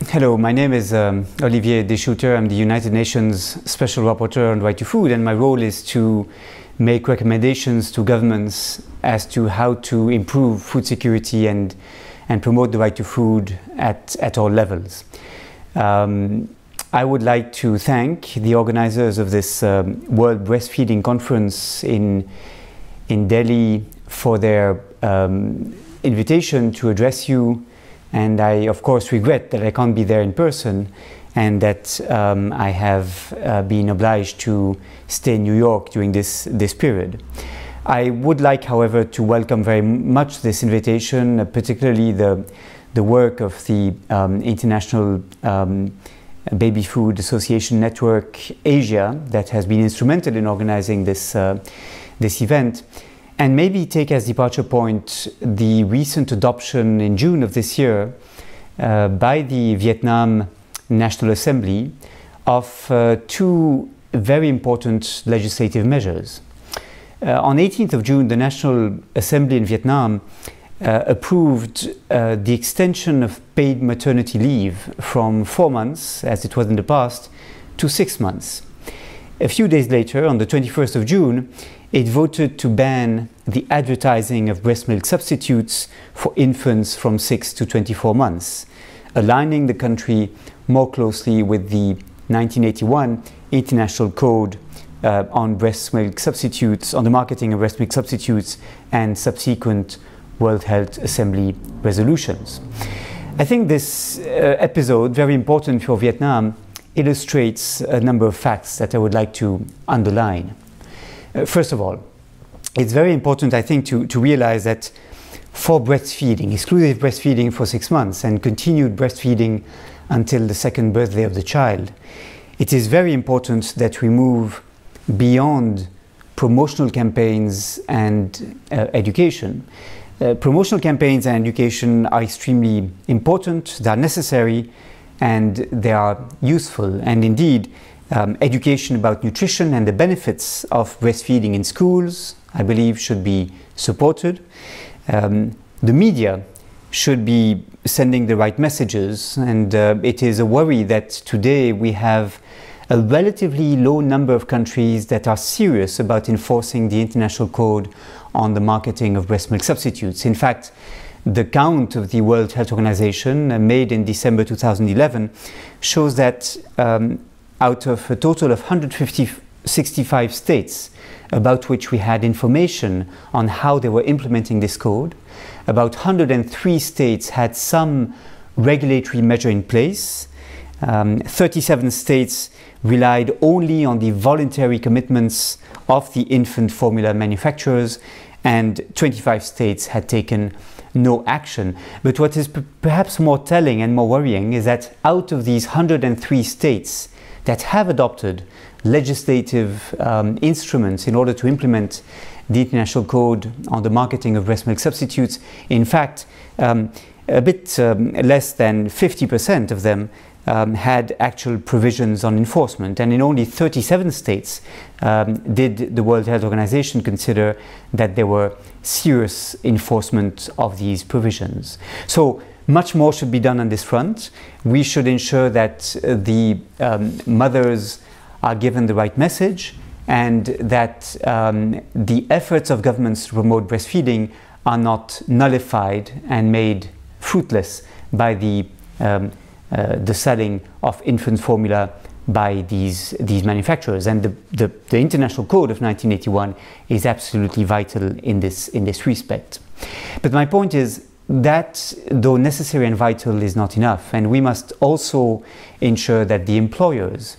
Hello, my name is Olivier Deschouter. I'm the United Nations Special Rapporteur on Right to Food, and my role is to make recommendations to governments as to how to improve food security and promote the right to food at all levels. I would like to thank the organizers of this World Breastfeeding Conference in Delhi for their invitation to address you. And I, of course, regret that I can't be there in person and that I have been obliged to stay in New York during this period. I would like, however, to welcome very much this invitation, particularly the work of the International Baby Food Association Network Asia that has been instrumental in organizing this event. And maybe take as departure point the recent adoption in June of this year by the Vietnam National Assembly of two very important legislative measures. On 18th of June, the National Assembly in Vietnam approved the extension of paid maternity leave from 4 months, as it was in the past, to 6 months. A few days later, on the 21st of June, it voted to ban the advertising of breast milk substitutes for infants from 6 to 24 months, aligning the country more closely with the 1981 International Code on breast milk substitutes, on the marketing of breast milk substitutes, and subsequent World Health Assembly resolutions. I think this episode, very important for Vietnam, illustrates a number of facts that I would like to underline. First of all, it's very important, I think, to realize that for breastfeeding, exclusive breastfeeding for 6 months and continued breastfeeding until the second birthday of the child, it is very important that we move beyond promotional campaigns and education. Promotional campaigns and education are extremely important, they are necessary, and they are useful. And indeed, education about nutrition and the benefits of breastfeeding in schools, I believe, should be supported. The media should be sending the right messages, and it is a worry that today we have a relatively low number of countries that are serious about enforcing the International Code on the marketing of breast milk substitutes. In fact, the count of the World Health Organization made in December 2011 shows that out of a total of 165 states about which we had information on how they were implementing this code, about 103 states had some regulatory measure in place. 37 states relied only on the voluntary commitments of the infant formula manufacturers, and 25 states had taken no action. But what is perhaps more telling and more worrying is that out of these 103 states that have adopted legislative instruments in order to implement the International Code on the marketing of breast milk substitutes, in fact, a bit less than 50% of them had actual provisions on enforcement, and in only 37 states did the World Health Organization consider that there were serious enforcement of these provisions. So much more should be done on this front. We should ensure that the mothers are given the right message, and that the efforts of governments to promote breastfeeding are not nullified and made fruitless by the selling of infant formula by these manufacturers. And the International Code of 1981 is absolutely vital in this respect. But my point is that, though necessary and vital, is not enough, and we must also ensure that the employers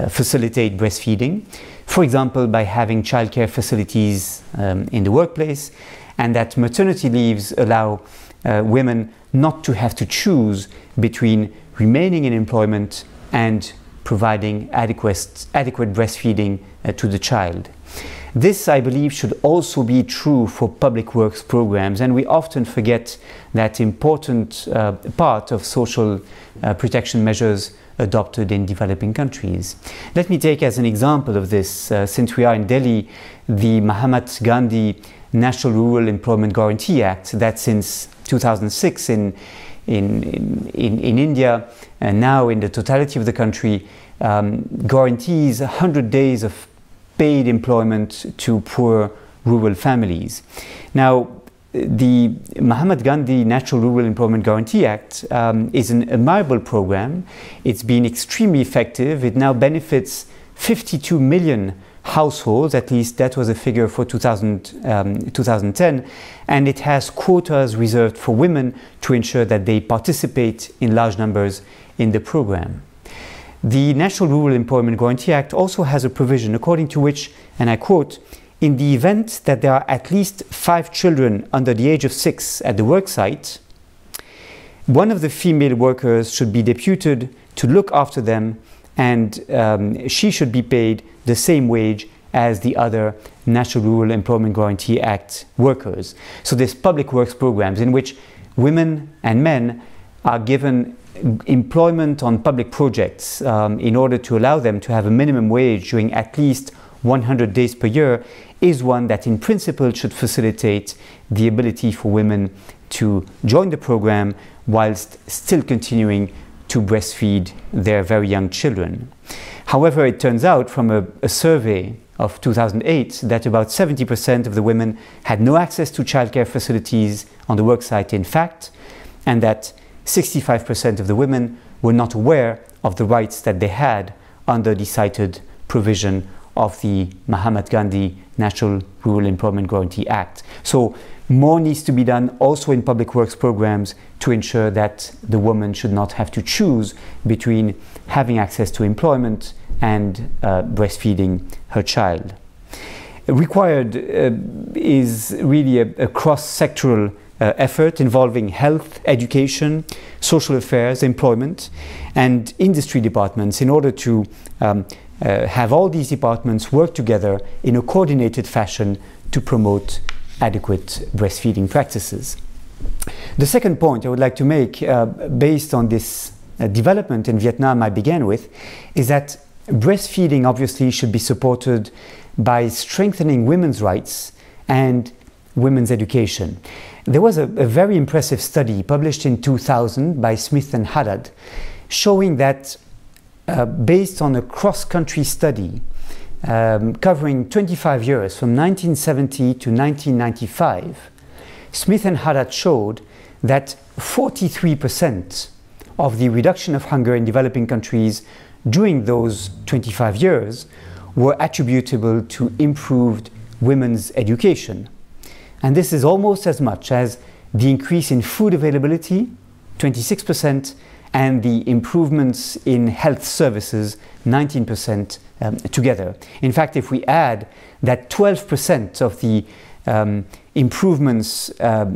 facilitate breastfeeding, for example by having childcare facilities in the workplace, and that maternity leaves allow women not to have to choose between remaining in employment and providing adequate breastfeeding to the child. This, I believe, should also be true for public works programs, and we often forget that important part of social protection measures adopted in developing countries. Let me take as an example of this, since we are in Delhi, the Mahatma Gandhi National Rural Employment Guarantee Act that since 2006 in India, and now in the totality of the country, guarantees 100 days of paid employment to poor rural families. Now, the Mahatma Gandhi National Rural Employment Guarantee Act is an admirable program. It's been extremely effective. It now benefits 52 million households, at least that was a figure for 2010, and it has quotas reserved for women to ensure that they participate in large numbers in the program. The National Rural Employment Guarantee Act also has a provision according to which, and I quote, "In the event that there are at least 5 children under the age of 6 at the work site, one of the female workers should be deputed to look after them, and she should be paid the same wage as the other National Rural Employment Guarantee Act workers." So there's public works programs in which women and men are given employment on public projects in order to allow them to have a minimum wage during at least 100 days per year, is one that in principle should facilitate the ability for women to join the program whilst still continuing to breastfeed their very young children. However, it turns out from a survey of 2008 that about 70% of the women had no access to childcare facilities on the worksite in fact, and that 65% of the women were not aware of the rights that they had under the cited provision of the Mahatma Gandhi National Rural Employment Guarantee Act. So more needs to be done also in public works programs to ensure that the woman should not have to choose between having access to employment and breastfeeding her child. Required is really a cross-sectoral effort involving health, education, social affairs, employment, and industry departments in order to have all these departments work together in a coordinated fashion to promote adequate breastfeeding practices. The second point I would like to make, based on this development in Vietnam I began with, is that breastfeeding obviously should be supported by strengthening women's rights and women's education. There was a very impressive study published in 2000 by Smith and Haddad showing that based on a cross-country study covering 25 years from 1970 to 1995, Smith and Haddad showed that 43% of the reduction of hunger in developing countries during those 25 years were attributable to improved women's education. And this is almost as much as the increase in food availability, 26%, and the improvements in health services, 19% together. In fact, if we add that 12% of the improvements of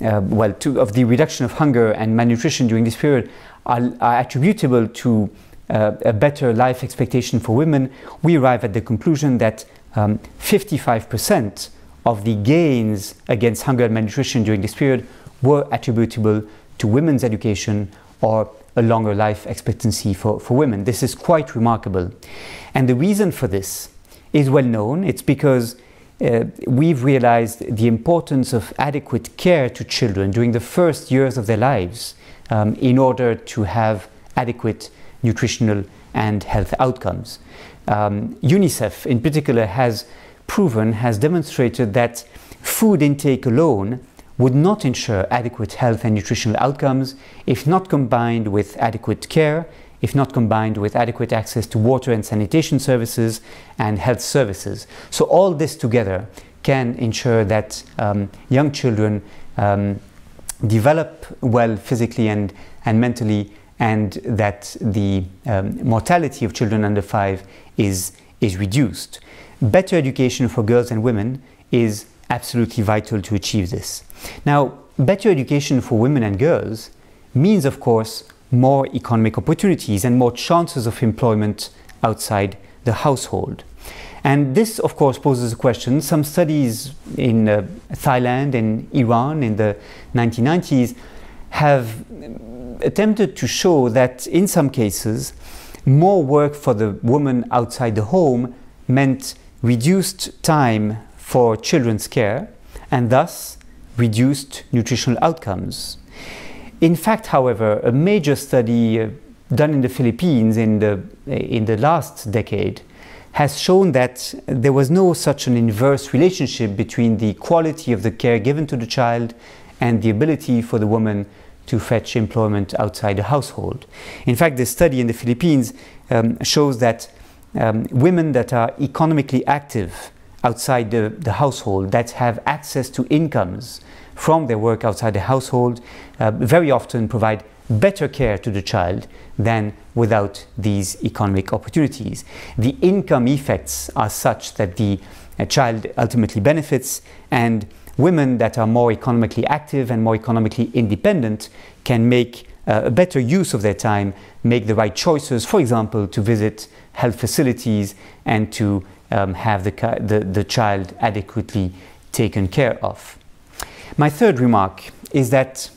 the reduction of hunger and malnutrition during this period are attributable to a better life expectation for women, we arrive at the conclusion that 55% of the gains against hunger and malnutrition during this period were attributable to women's education or a longer life expectancy for women. This is quite remarkable. And the reason for this is well known. It's because we've realized the importance of adequate care to children during the first years of their lives in order to have adequate nutritional and health outcomes. UNICEF in particular has demonstrated that food intake alone would not ensure adequate health and nutritional outcomes if not combined with adequate care, if not combined with adequate access to water and sanitation services and health services. So all this together can ensure that young children develop well physically and mentally, and that the mortality of children under 5 is reduced. Better education for girls and women is absolutely vital to achieve this. Now, better education for women and girls means, of course, more economic opportunities and more chances of employment outside the household. And this, of course, poses a question. Some studies in Thailand and Iran in the 1990s have attempted to show that in some cases, more work for the woman outside the home meant reduced time for children's care and thus reduced nutritional outcomes. In fact, however, a major study done in the Philippines in the last decade has shown that there was no such an inverse relationship between the quality of the care given to the child and the ability for the woman to fetch employment outside the household. In fact, the study in the Philippines shows that women that are economically active outside the household, that have access to incomes from their work outside the household, very often provide better care to the child than without these economic opportunities. The income effects are such that the child ultimately benefits, and women that are more economically active and more economically independent can make a better use of their time, make the right choices, for example, to visit health facilities and to have the child adequately taken care of. My third remark is that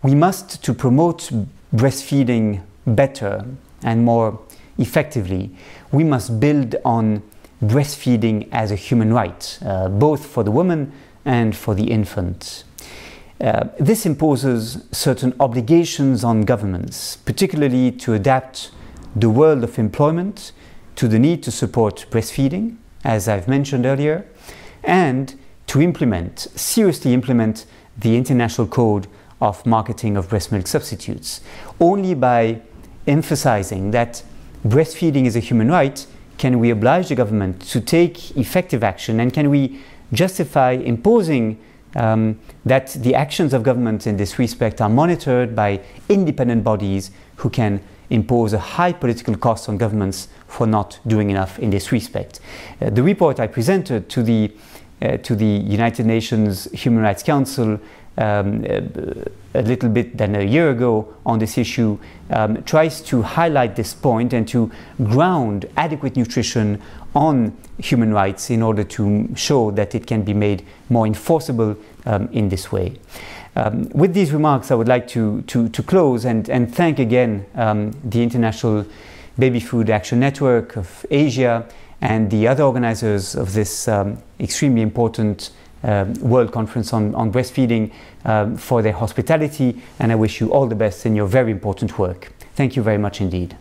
we must, to promote breastfeeding better and more effectively, we must build on breastfeeding as a human right, both for the woman and for the infant. This imposes certain obligations on governments, particularly to adapt the world of employment to the need to support breastfeeding, as I've mentioned earlier, and to seriously implement the International Code of Marketing of Breast Milk Substitutes. Only by emphasizing that breastfeeding is a human right can we oblige the government to take effective action, and can we justify imposing that the actions of government in this respect are monitored by independent bodies who can impose a high political cost on governments for not doing enough in this respect. The report I presented to the United Nations Human Rights Council a little bit than a year ago on this issue tries to highlight this point and to ground adequate nutrition on human rights in order to show that it can be made more enforceable in this way. With these remarks, I would like to close and thank again the International Baby Food Action Network of Asia and the other organizers of this extremely important World Conference on Breastfeeding for their hospitality, and I wish you all the best in your very important work. Thank you very much indeed.